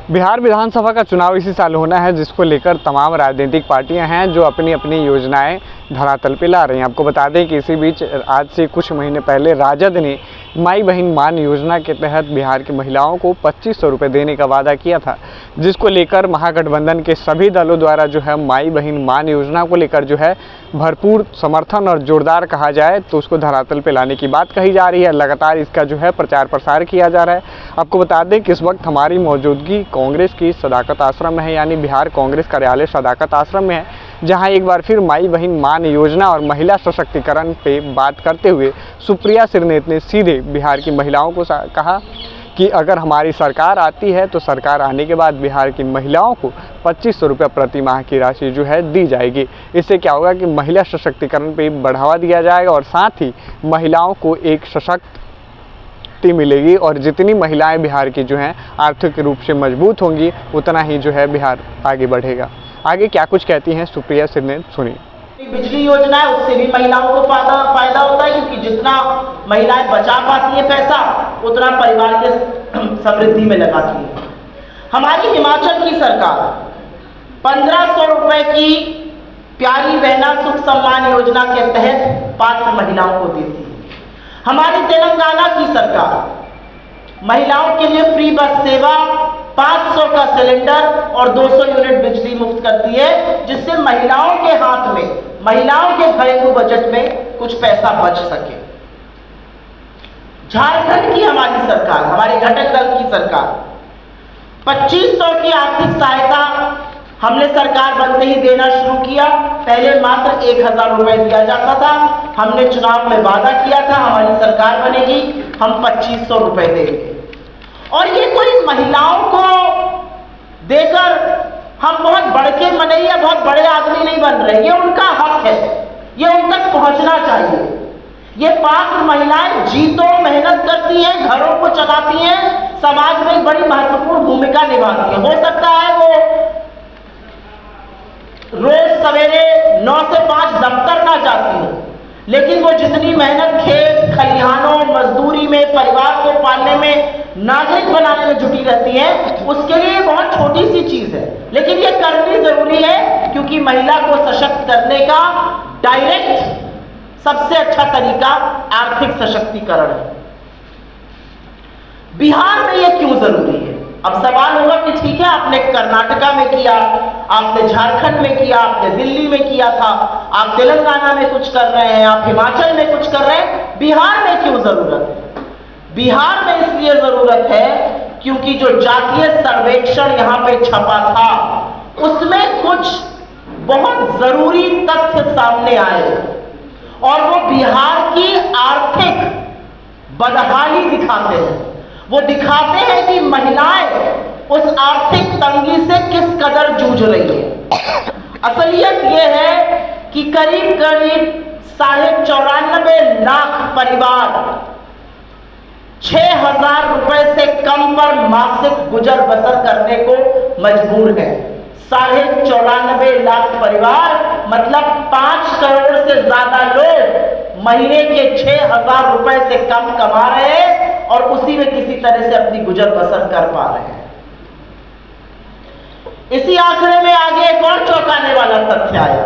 बिहार विधानसभा का चुनाव इसी साल होना है, जिसको लेकर तमाम राजनीतिक पार्टियां हैं जो अपनी अपनी योजनाएं धरातल पे ला रही हैं। आपको बता दें कि इसी बीच आज से कुछ महीने पहले राजद ने माई बहन मान योजना के तहत बिहार की महिलाओं को 2500 रुपये देने का वादा किया था, जिसको लेकर महागठबंधन के सभी दलों द्वारा जो है माई बहन मान योजना को लेकर जो है भरपूर समर्थन और जोरदार कहा जाए तो उसको धरातल पे लाने की बात कही जा रही है। लगातार इसका जो है प्रचार प्रसार किया जा रहा है। आपको बता दें कि इस वक्त हमारी मौजूदगी कांग्रेस की सदाकत आश्रम में है, यानी बिहार कांग्रेस कार्यालय सदाकत आश्रम में है, जहां एक बार फिर माई बहन मान योजना और महिला सशक्तिकरण पे बात करते हुए सुप्रिया श्रीनेत ने सीधे बिहार की महिलाओं को कहा कि अगर हमारी सरकार आती है तो सरकार आने के बाद बिहार की महिलाओं को 2500 रुपये प्रति माह की राशि जो है दी जाएगी। इससे क्या होगा कि महिला सशक्तिकरण पे बढ़ावा दिया जाएगा और साथ ही महिलाओं को एक सशक्ति मिलेगी और जितनी महिलाएं बिहार की जो हैं आर्थिक रूप से मजबूत होंगी उतना ही जो है बिहार आगे बढ़ेगा। आगे क्या कुछ कहती हैं सुप्रिया श्रीनेत, सुनिए। बिजली योजना है, उससे भी महिलाओं को फायदा होता है, क्योंकि जितना महिलाएं बचा पाती है पैसा उतना परिवार के समृद्धि में लगाती है। हमारी हिमाचल की सरकार 1500 रुपए की प्यारी बहना सुख सम्मान योजना के तहत पात्र महिलाओं को देती है। हमारी तेलंगाना की सरकार महिलाओं के लिए फ्री बस सेवा, 500 का सिलेंडर और 200 यूनिट बिजली मुफ्त करती है, जिससे महिलाओं के हाथ में, महिलाओं के घरेलू बजट में कुछ पैसा बच सके। झारखंड की हमारी सरकार, हमारे घटक दल की सरकार 2500 की आर्थिक सहायता हमने सरकार बनते ही देना शुरू किया। पहले मात्र 1000 रुपए दिया जाता था। हमने चुनाव में वादा किया था हमारी सरकार बनेगी, हम 2500 रुपए देंगे। और ये कोई महिलाओं को देकर हम बहुत बड़के मनई या बहुत बड़े आदमी नहीं बन रहे, ये उनका हक है, ये उन तक पहुंचना चाहिए। ये पात्र महिलाएं जीतों मेहनत करती हैं, घरों को चलाती हैं, समाज में एक बड़ी महत्वपूर्ण भूमिका निभाती हैं। हो सकता है वो रोज सवेरे 9 से 5 दफ्तर ना जाती हो, लेकिन वो जितनी मेहनत खेत खलिहानों मजदूरी में, परिवार को पालने में, नागरिक बनाने में जुटी रहती है, उसके लिए बहुत छोटी सी चीज है, लेकिन ये करनी जरूरी है, क्योंकि महिला को सशक्त करने का डायरेक्ट सबसे अच्छा तरीका आर्थिक सशक्तिकरण है। बिहार में ये क्यों जरूरी है? अब सवाल होगा कि ठीक है, आपने कर्नाटका में किया, आपने झारखंड में किया, आपने दिल्ली में किया था, आप तेलंगाना में कुछ कर रहे हैं, आप हिमाचल में कुछ कर रहे हैं, बिहार में क्यों जरूरत है? बिहार में इसलिए जरूरत है क्योंकि जो जातीय सर्वेक्षण यहाँ पे छपा था उसमें कुछ बहुत जरूरी तथ्य सामने आए और वो बिहार की आर्थिक बदहाली दिखाते हैं। वो दिखाते हैं कि महिलाएं उस आर्थिक तंगी से किस कदर जूझ रही है। असलियत ये है कि करीब 94.5 लाख परिवार 6000 रुपए से कम पर मासिक गुजर बसर करने को मजबूर है। 94.5 लाख परिवार मतलब 5 करोड़ से ज्यादा लोग महीने के 6000 रुपए से कम कमा रहे हैं और उसी में किसी तरह से अपनी गुजर बसर कर पा रहे हैं। इसी आंकड़े में आगे एक और चौंकाने वाला तथ्य आया।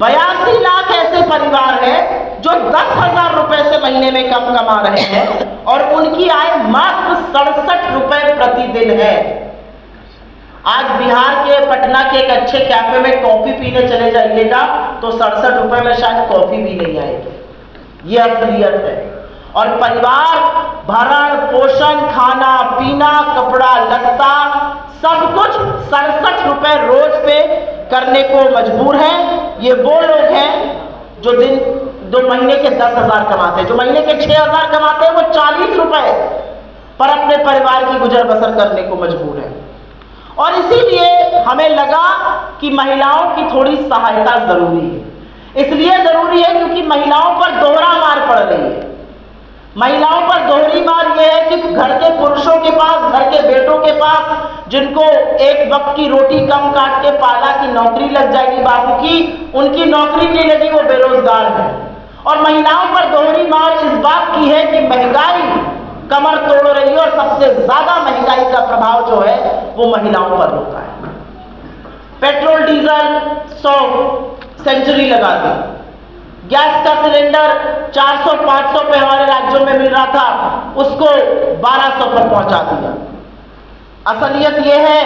82 लाख ऐसे परिवार हैं जो 10,000 रुपए से महीने में कम कमा रहे हैं और उनकी आय मात्र 67 रुपए प्रतिदिन है। आज बिहार के पटना के एक अच्छे कैफे में कॉफी पीने चले जाइएगा तो 67 रुपए में शायद कॉफी भी नहीं आएगी। ये असलियत है। और परिवार भरण पोषण, खाना पीना, कपड़ा लत्ता सब कुछ 67 रुपए रोज पे करने को मजबूर है। ये वो लोग हैं जो महीने के 10,000 कमाते हैं। जो महीने के 6,000 कमाते हैं वो 40 रुपए पर अपने परिवार की गुजर बसर करने को मजबूर है। और इसीलिए हमें लगा कि महिलाओं की थोड़ी सहायता जरूरी है। इसलिए जरूरी है क्योंकि महिलाओं पर दोहरा मार पड़ रही है। महिलाओं पर दोहरी मार यह है कि घर के पुरुषों के पास, घर के बेटों के पास, जिनको एक वक्त की रोटी कम काट के पाला कि नौकरी लग जाएगी बाबू की, उनकी नौकरी नहीं लगी, वो बेरोजगार है। और महिलाओं पर दोहरी मार इस बात की है कि महंगाई कमर तोड़ रही है और सबसे ज्यादा महंगाई का प्रभाव जो है वो महिलाओं पर होता है। पेट्रोल डीजल 100 सेंचुरी लगा दी, गैस का सिलेंडर 400-500 पे हमारे राज्यों में मिल रहा था, उसको 1200 पर पहुंचा दिया। असलियत यह है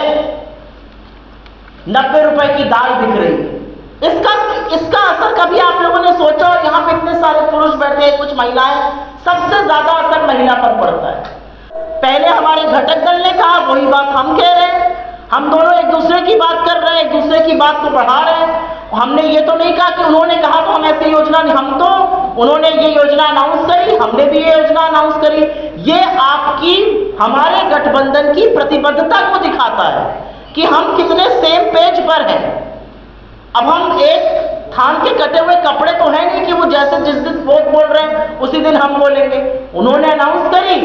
90 रुपए की दाल बिक रही है। इसका असर कभी आप लोगों ने सोचा? और यहाँ पे इतने सारे पुरुष बैठे हैं, कुछ महिलाएं, सबसे ज्यादा असर महिला पर पड़ता है। पहले हमारे घटक दल ने कहा, वही बात हम कह रहे हैं। हम दोनों एक दूसरे की बात कर रहे हैं, एक दूसरे की बात को बढ़ा रहे हैं। हमने ये तो नहीं कहा कि उन्होंने कहा तो हम ऐसी योजना नहीं, हम तो उन्होंने ये योजना अनाउंस करी, हमने भी ये योजना अनाउंस करी। ये आपकी हमारे गठबंधन की प्रतिबद्धता को दिखाता है कि हम कितने सेम पेज पर हैं। अब हम एक थान के कटे हुए कपड़े तो है नहीं कि वो जैसे जिस दिन वो बोल रहे हैं उसी दिन हम बोलेंगे। उन्होंने अनाउंस करी,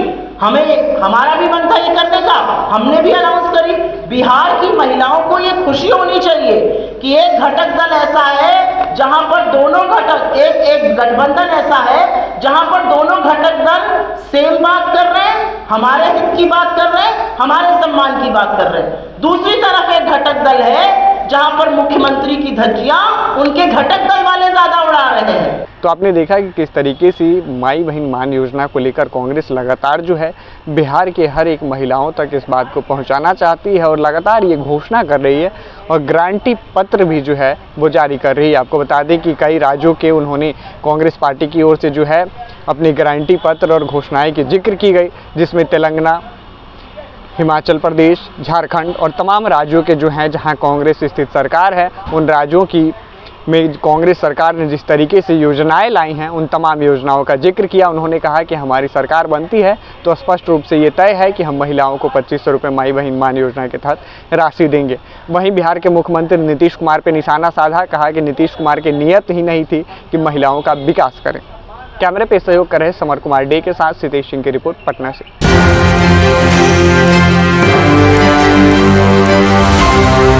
हमें हमारा भी मन था ये करने का, हमने भी अनाउंस करी। बिहार की महिलाओं को ये खुशी होनी चाहिए कि एक घटक दल ऐसा है जहां पर दोनों घटक, एक गठबंधन ऐसा है जहां पर दोनों घटक दल सेम बात कर रहे हैं, हमारे हित की बात कर रहे हैं, हमारे सम्मान की बात कर रहे हैं। दूसरी तरफ एक घटक दल है जहां पर मुख्यमंत्री की धज्जियां उनके घटक दल वाले ज्यादा उड़ा रहे हैं। तो आपने देखा कि किस तरीके से माई बहन मान योजना को लेकर कांग्रेस लगातार जो है बिहार के हर एक महिलाओं तक इस बात को पहुंचाना चाहती है और लगातार ये घोषणा कर रही है और गारंटी पत्र भी जो है वो जारी कर रही है। आपको बता दें कि कई राज्यों के उन्होंने कांग्रेस पार्टी की ओर से जो है अपनी गारंटी पत्र और घोषणाएं की जिक्र की गई, जिसमें तेलंगाना, हिमाचल प्रदेश, झारखंड और तमाम राज्यों के जो हैं जहां कांग्रेस स्थित सरकार है, उन राज्यों की में कांग्रेस सरकार ने जिस तरीके से योजनाएं लाई हैं उन तमाम योजनाओं का जिक्र किया। उन्होंने कहा कि हमारी सरकार बनती है तो स्पष्ट रूप से ये तय है कि हम महिलाओं को 2500 रुपये माई बहन मान योजना के तहत राशि देंगे। वहीं बिहार के मुख्यमंत्री नीतीश कुमार पर निशाना साधा, कहा कि नीतीश कुमार की नीयत ही नहीं थी कि महिलाओं का विकास करें। कैमरे पे सहयोग कर रहे समर कुमार डे के साथ सितेश सिंह की रिपोर्ट पटना से।